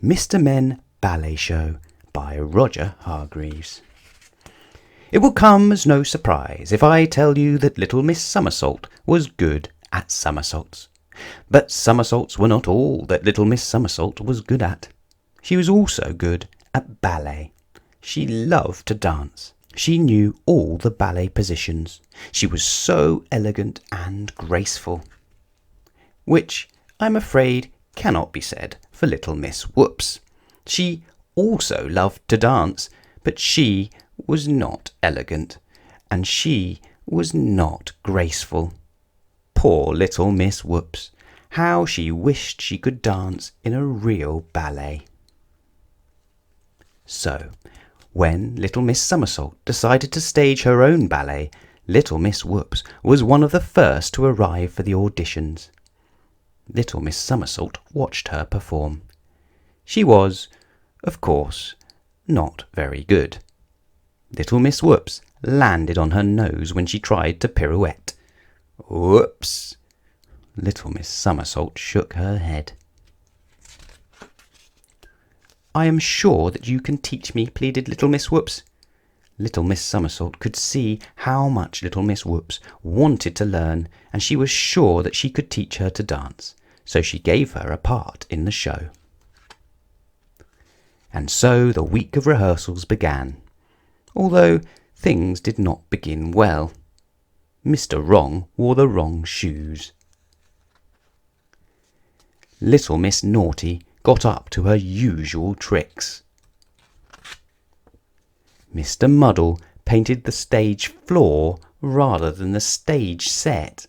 Mr. Men Ballet Show by Roger Hargreaves. It will come as no surprise if I tell you that little Miss Somersault was good at somersaults. But somersaults were not all that little Miss Somersault was good at. She was also good at ballet. She loved to dance. She knew all the ballet positions. She was so elegant and graceful. Which, I'm afraid, cannot be said for little Miss Whoops. She also loved to dance, but she was not elegant, and she was not graceful. Poor little Miss Whoops! How she wished she could dance in a real ballet. So, when little Miss Somersault decided to stage her own ballet, little Miss Whoops was one of the first to arrive for the auditions. Little Miss Somersault watched her perform. She was, of course, not very good. Little Miss Whoops landed on her nose when she tried to pirouette. Whoops! Little Miss Somersault shook her head. "I am sure that you can teach me," pleaded little Miss Whoops. Little Miss Somersault could see how much little Miss Whoops wanted to learn, and she was sure that she could teach her to dance, so she gave her a part in the show. And so the week of rehearsals began, although things did not begin well. Mr. Wrong wore the wrong shoes. Little Miss Naughty got up to her usual tricks. Mr. Muddle painted the stage floor rather than the stage set.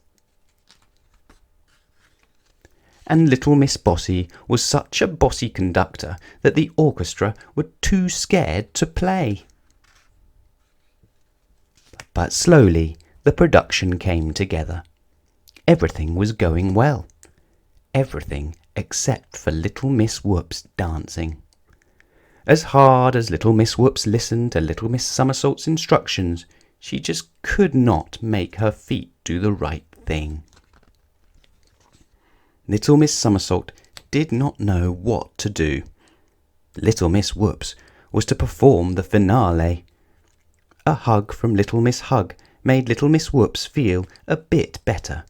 And little Miss Bossy was such a bossy conductor that the orchestra were too scared to play. But slowly the production came together. Everything was going well. Everything except for little Miss Whoops dancing. As hard as little Miss Whoops listened to little Miss Somersault's instructions, she just could not make her feet do the right thing. Little Miss Somersault did not know what to do. Little Miss Whoops was to perform the finale. A hug from little Miss Hug made little Miss Whoops feel a bit better,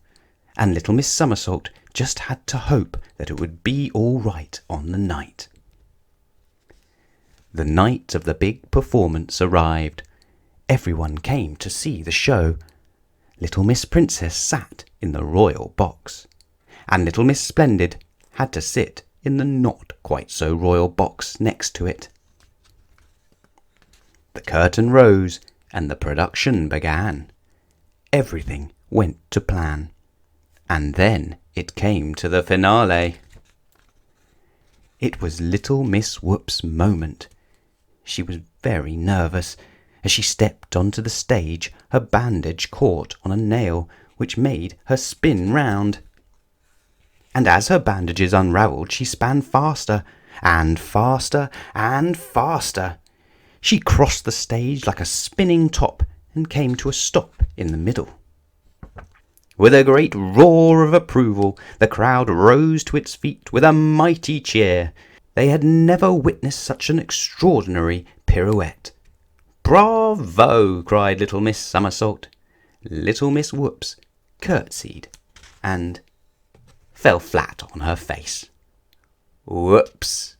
and little Miss Somersault just had to hope that it would be all right on the night. The night of the big performance arrived. Everyone came to see the show. Little Miss Princess sat in the royal box, and little Miss Splendid had to sit in the not quite so royal box next to it. The curtain rose and the production began. Everything went to plan. And then it came to the finale. It was little Miss Whoop's moment. She was very nervous. As she stepped onto the stage, her bandage caught on a nail, which made her spin round. And as her bandages unravelled, she span faster, and faster, and faster. She crossed the stage like a spinning top and came to a stop in the middle. With a great roar of approval, the crowd rose to its feet with a mighty cheer. They had never witnessed such an extraordinary pirouette. "Bravo!" cried little Miss Somersault. Little Miss Whoops curtsied and fell flat on her face. Whoops!